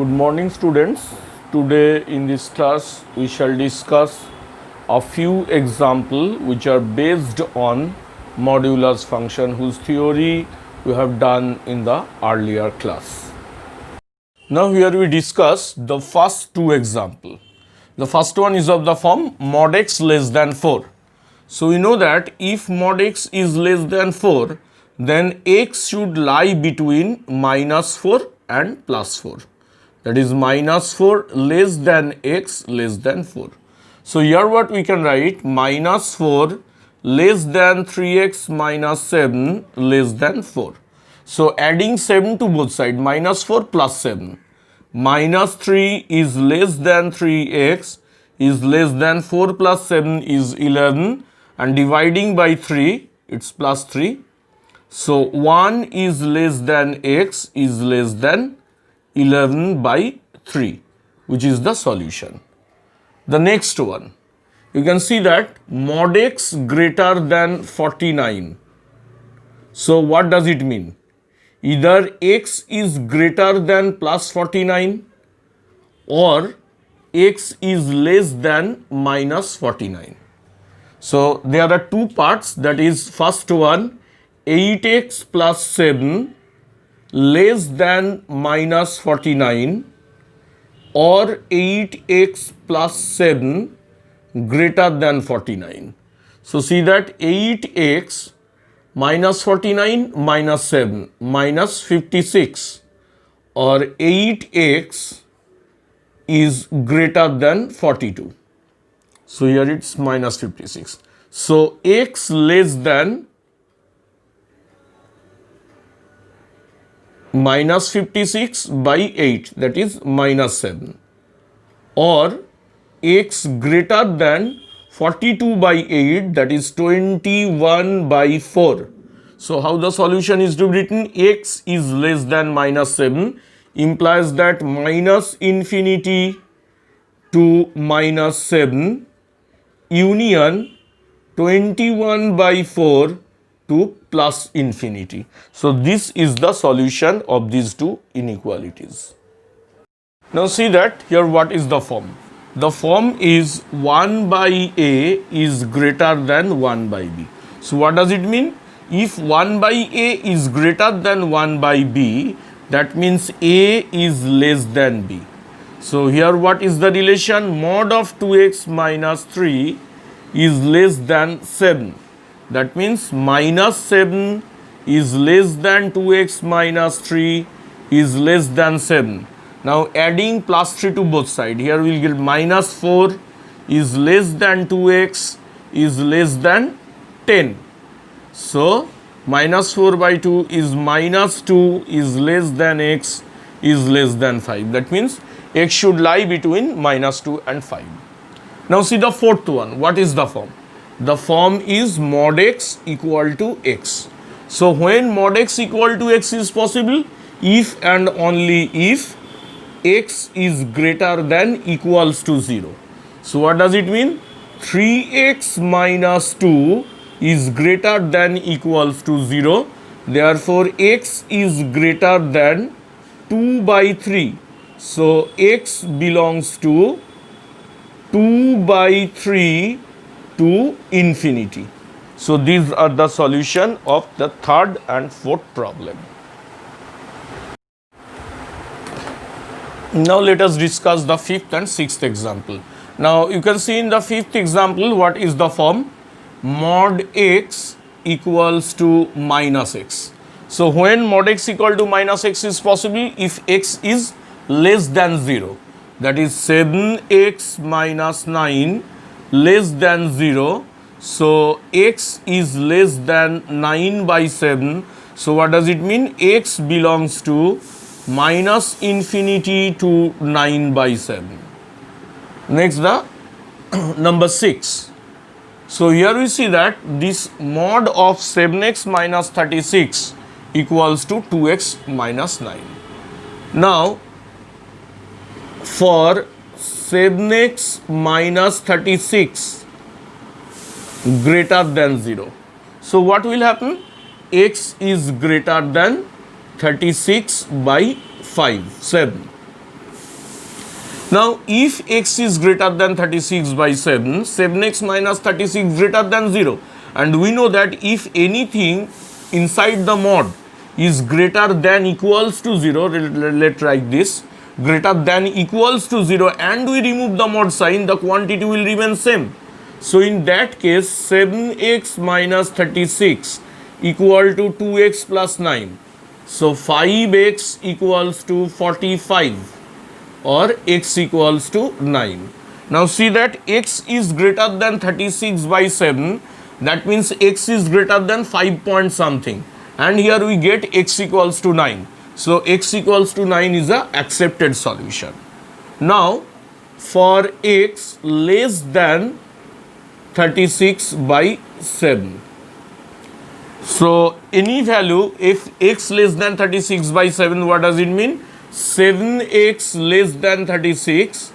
Good morning, students. Today in this class we shall discuss a few examples which are based on modulus function whose theory we have done in the earlier class. Now here we discuss the first two examples. The first one is of the form mod x less than 4. So we know that if mod x is less than 4, then x should lie between minus 4 and plus 4. That is minus 4 less than x less than 4. So here what we can write, minus 4 less than 3x minus 7 less than 4. So adding 7 to both sides, minus 4 plus 7. Minus 3 is less than 3x is less than 4 plus 7 is 11, and dividing by 3 it's plus 3. So 1 is less than x is less than 11 by 3, which is the solution. The next one, you can see that mod x greater than 49. So what does it mean? Either x is greater than plus 49 or x is less than minus 49. So there are two parts, that is first one 8x plus 7 less than minus 49 or 8x plus 7 greater than 49. So see that 8x minus 49 minus 7 minus 56 or 8x is greater than 42. So here it's minus 56. So x less than minus 56 by 8, that is minus 7, or x greater than 42 by 8, that is 21 by 4. So how the solution is to be written? X is less than minus 7 implies that minus infinity to minus 7 union 21 by 4 to plus infinity. So this is the solution of these two inequalities. Now see that here what is the form? The form is 1 by a is greater than 1 by b. So what does it mean? If 1 by a is greater than 1 by b, that means a is less than b. So here what is the relation? Mod of 2x minus 3 is less than 7. That means minus 7 is less than 2x minus 3 is less than 7. Now adding plus 3 to both sides, here we will get minus 4 is less than 2x is less than 10. So minus 4 by 2 is minus 2 is less than x is less than 5. That means x should lie between minus 2 and 5. Now see the fourth one. What is the form? The form is mod x equal to x. So when mod x equal to x is possible? If and only if x is greater than equals to 0. So what does it mean? 3x minus 2 is greater than equals to 0. Therefore x is greater than 2 by 3. So x belongs to 2 by 3 to infinity. So these are the solution of the third and fourth problem. Now let us discuss the fifth and sixth example. Now you can see in the fifth example what is the form? Mod x equals to minus x. So when mod x equal to minus x is possible? If x is less than 0. That is 7x minus 9 less than 0. So x is less than 9 by 7. So what does it mean? X belongs to minus infinity to 9 by 7. Next the number 6. So here we see that this mod of 7x minus 36 equals to 2x minus 9. Now for 7x minus 36 greater than 0. So what will happen? X is greater than 36 by 7. Now, if x is greater than 36 by 7, 7x minus 36 greater than 0. And we know that if anything inside the mod is greater than equals to 0, let's write this, greater than equals to 0, and we remove the mod sign, the quantity will remain same. So, in that case, 7x minus 36 equal to 2x plus 9. So, 5x equals to 45. Or x equals to 9. Now see that x is greater than 36 by 7, that means x is greater than 5 point something, and here we get x equals to 9. So x equals to 9 is a accepted solution. Now for x less than 36 by 7. So any value, if x less than 36 by 7, what does it mean? 7x less than 36,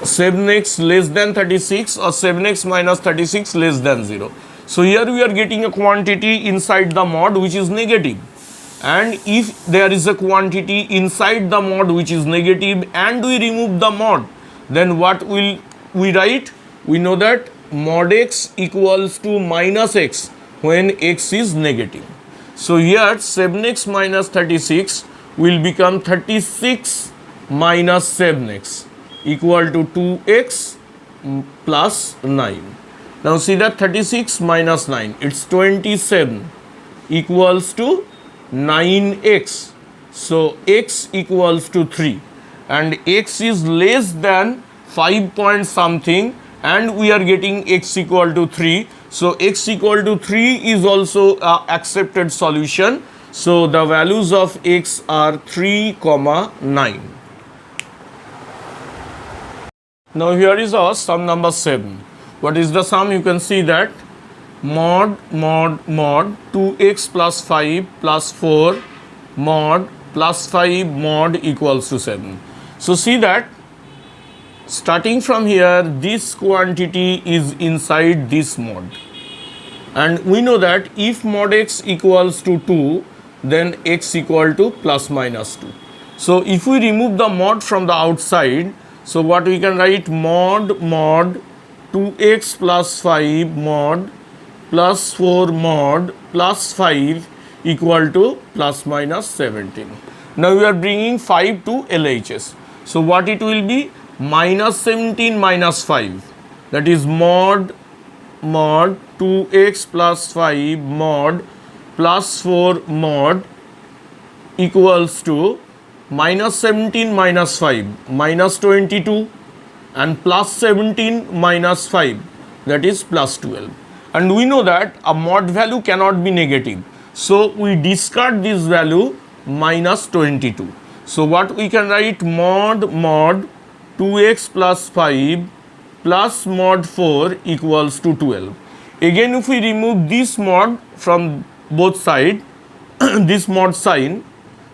7x less than 36 or 7x minus 36 less than 0. So here we are getting a quantity inside the mod which is negative, and if there is a quantity inside the mod which is negative and we remove the mod, then what will we write? We know that mod x equals to minus x when x is negative. So here 7x minus 36 will become 36 minus 7x equal to 2x plus 9. Now see that 36 minus 9, it's 27 equals to 9x. So x equals to 3, and x is less than 5 point something, and we are getting x equal to 3. So x equal to 3 is also a accepted solution. So the values of x are 3, 9. Now here is our sum number 7. What is the sum? You can see that mod 2x plus 5 plus 4 mod plus 5 mod equals to 7. So see that starting from here, this quantity is inside this mod, and we know that if mod x equals to 2, then x equal to plus minus 2. So if we remove the mod from the outside, so what we can write? Mod 2x plus 5 mod plus 4 mod plus 5 equal to plus minus 17. Now we are bringing 5 to LHS. So what it will be? Minus 17 minus 5, that is mod 2x plus 5 mod plus 4 mod equals to minus 17 minus 5 minus 22, and plus 17 minus 5, that is plus 12. And we know that a mod value cannot be negative, so we discard this value minus 22. So what we can write? Mod 2x plus 5 plus mod 4 equals to 12. Again, if we remove this mod from both sides, this mod sign,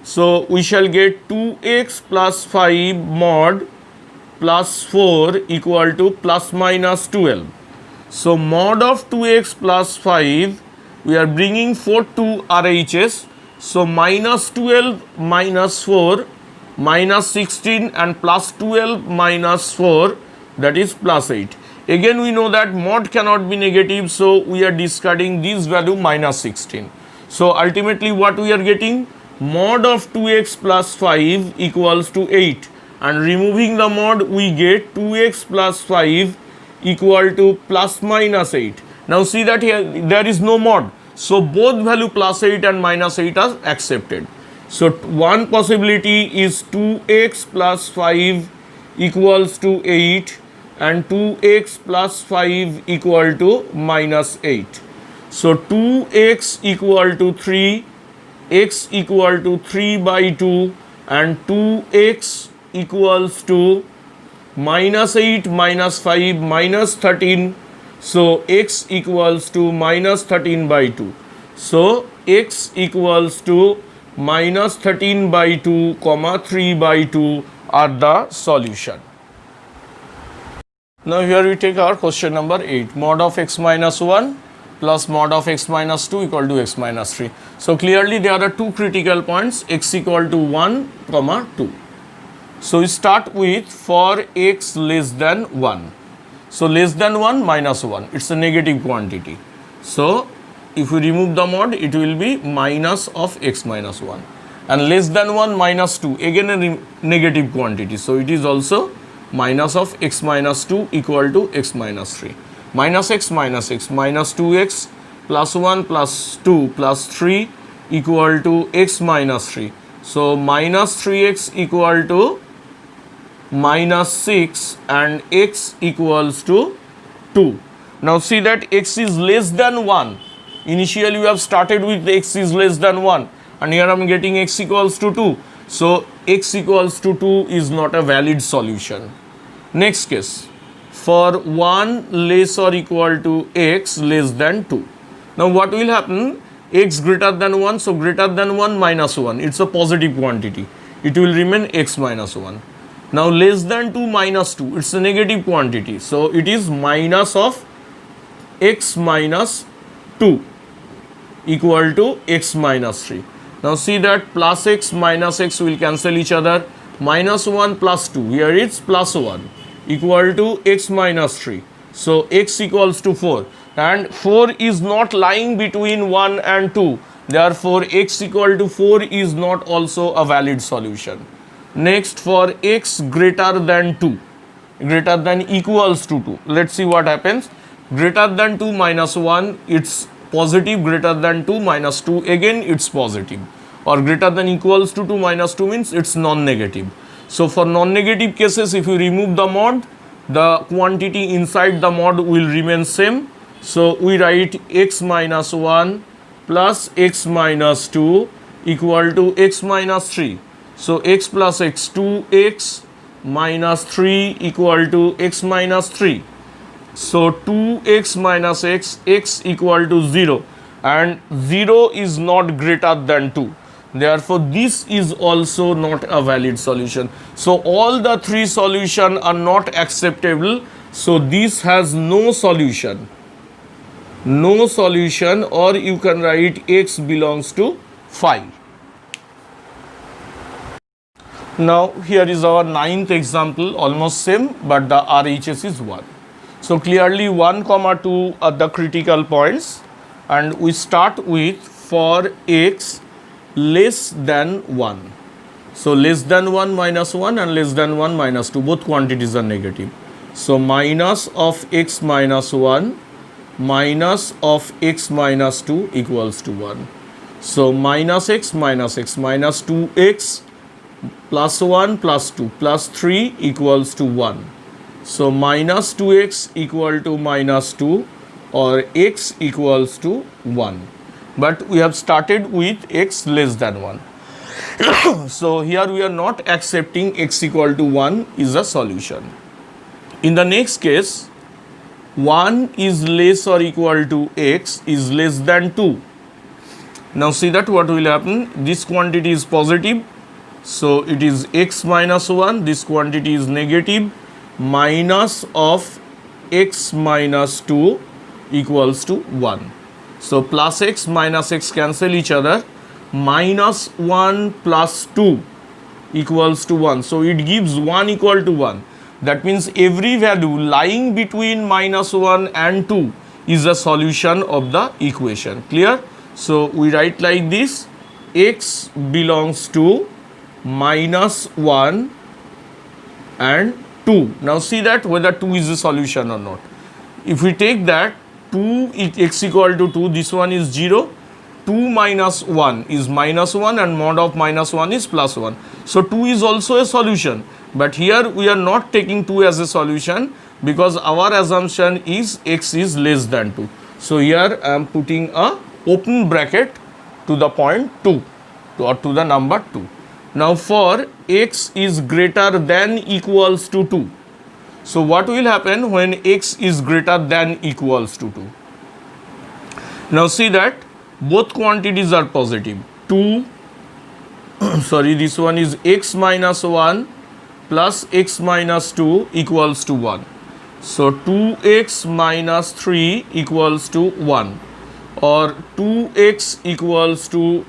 so we shall get 2x plus 5 mod plus 4 equal to plus minus 12. So mod of 2x plus 5, we are bringing 4 to RHS. So minus 12 minus 4 minus 16 and plus 12 minus 4, that is plus 8. Again we know that mod cannot be negative, so we are discarding this value minus 16. So ultimately what we are getting? Mod of 2x plus 5 equals to 8, and removing the mod we get 2x plus 5 equal to plus minus 8. Now see that here there is no mod, so both value plus 8 and minus 8 are accepted. So one possibility is 2x plus 5 equals to 8 and 2x plus 5 equal to minus 8. So 2x equal to 3, x equal to 3 by 2, and 2x equals to minus 8 minus 5 minus 13. So x equals to minus 13 by 2. So x equals to minus 13 by 2 comma 3 by 2 are the solution. Now here we take our question number 8. Mod of x minus 1 plus mod of x minus 2 equal to x minus 3. So clearly there are two critical points, x equal to 1 comma 2. So we start with for x less than 1. So less than 1 minus 1, it's a negative quantity. So if we remove the mod, it will be minus of x minus 1. And less than 1 minus 2, again a negative quantity. So it is also minus of x minus 2 equal to x minus 3. Minus x minus 2x plus 1 plus 2 plus 3 equal to x minus 3. So minus 3x equal to minus 6 and x equals to 2. Now see that x is less than 1. Initially we have started with x is less than 1 and here I am getting x equals to 2. So x equals to 2 is not a valid solution. Next case, for 1 less or equal to x less than 2. Now what will happen? X greater than 1, so greater than 1 minus 1, it's a positive quantity. It will remain x minus 1. Now less than 2 minus 2, it's a negative quantity. So it is minus of x minus 2 equal to x minus 3. Now see that plus x minus x will cancel each other. Minus 1 plus 2, here it's plus 1 equal to x minus 3. So x equals to 4 and 4 is not lying between 1 and 2. Therefore x equal to 4 is not also a valid solution. Next, for x greater than 2, greater than equals to 2. Let's see what happens. Greater than 2 minus 1, it's positive. Greater than 2 minus 2, again it's positive. Or greater than equals to 2 minus 2 means it's non-negative. So for non-negative cases, if you remove the mod, the quantity inside the mod will remain same. So we write x minus 1 plus x minus 2 equal to x minus 3. So x plus x, 2x minus 3 equal to x minus 3. So 2x minus x, x equal to 0 and 0 is not greater than 2. Therefore this is also not a valid solution. So all the three solutions are not acceptable. So this has no solution. No solution, or you can write x belongs to 5. Now here is our 9th example, almost same, but the RHS is 1. So clearly 1, 2 are the critical points and we start with for x less than 1. So less than 1 minus 1 and less than 1 minus 2, both quantities are negative. So minus of x minus 1 minus of x minus 2 equals to 1. So minus x minus 2x plus 1 plus 2 plus 3 equals to 1. So minus 2x equal to minus 2 or x equals to 1. But we have started with x less than 1. So here we are not accepting x equal to 1 is a solution. In the next case, 1 is less or equal to x is less than 2. Now see that what will happen. This quantity is positive. So it is x minus 1. This quantity is negative. Minus of x minus 2 equals to 1. So plus x minus x cancel each other. Minus 1 plus 2 equals to 1. So it gives 1 equal to 1. That means every value lying between minus 1 and 2 is a solution of the equation. Clear? So we write like this. X belongs to minus 1 and 2. Now see that whether 2 is a solution or not. If we take that 2 x equal to 2, this one is 0. 2 minus 1 is minus 1 and mod of minus 1 is plus 1. So 2 is also a solution. But here we are not taking 2 as a solution because our assumption is x is less than 2. So here I am putting a open bracket to the point 2 or to the number 2. Now for x is greater than equals to 2. So what will happen when x is greater than equals to 2? Now see that both quantities are positive. 2, sorry, this one is x minus 1 plus x minus 2 equals to 1. So 2x minus 3 equals to 1 or 2x equals to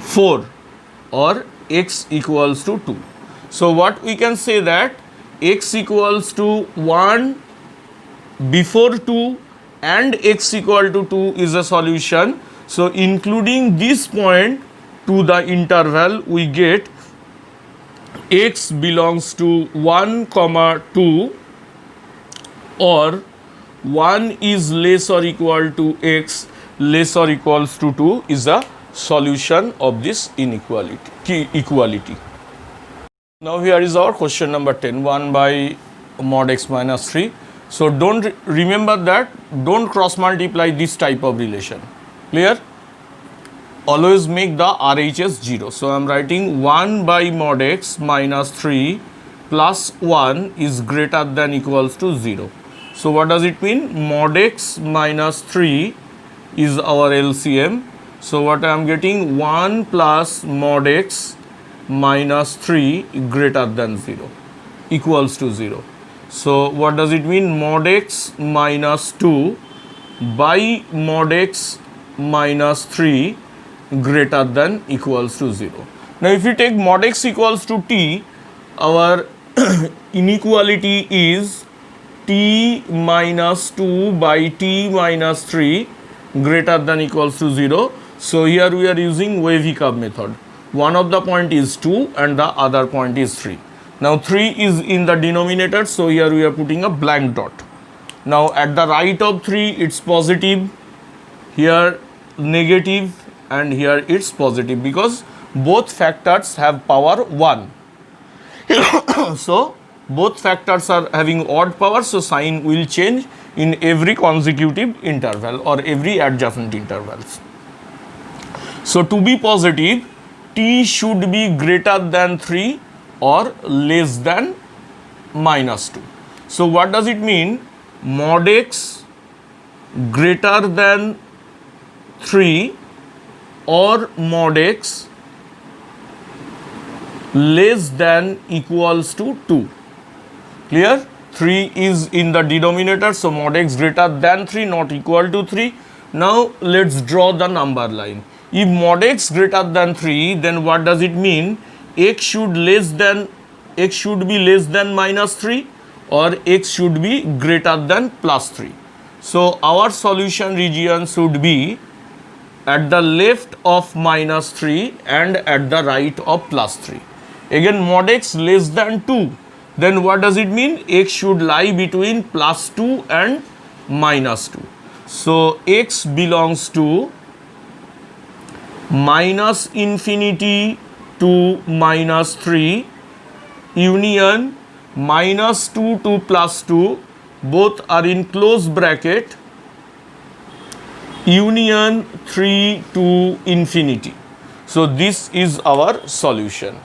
4 or x equals to 2. So what we can say that x equals to 1 before 2 and x equal to 2 is a solution. So including this point to the interval, we get x belongs to 1 comma 2, or 1 is less or equal to x less or equals to 2 is a solution of this equality. Now here is our question number 10, 1 by mod x minus 3. So don't remember that, don't cross multiply this type of relation. Clear? Always make the RHS 0. So I am writing 1 by mod x minus 3 plus 1 is greater than equals to 0. So what does it mean? Mod x minus 3 is our LCM. So what I am getting, 1 plus mod x minus 3 greater than 0 equals to 0. So what does it mean? Mod x minus 2 by mod x minus 3 greater than equals to 0. Now if you take mod x equals to t, our inequality is t minus 2 by t minus 3 greater than equals to 0. So here we are using wavy curve method. One of the point is 2 and the other point is 3. Now 3 is in the denominator, so here we are putting a blank dot. Now at the right of 3 it's positive, here negative, and here it's positive because both factors have power 1. So both factors are having odd power, so sign will change in every consecutive interval or every adjacent intervals. So to be positive, t should be greater than 3 or less than minus 2. So what does it mean? Mod x greater than 3 or mod x less than equals to 2. Clear? 3 is in the denominator, so mod x greater than 3 not equal to 3. Now let's draw the number line. If mod x greater than 3, then what does it mean? X should be less than minus 3 or x should be greater than plus 3. So our solution region should be at the left of minus 3 and at the right of plus 3. Again, mod x less than 2, then what does it mean? X should lie between plus 2 and minus 2. So x belongs to minus infinity to minus 3 union minus 2 to plus 2, both are in close bracket, union 3 to infinity. So this is our solution.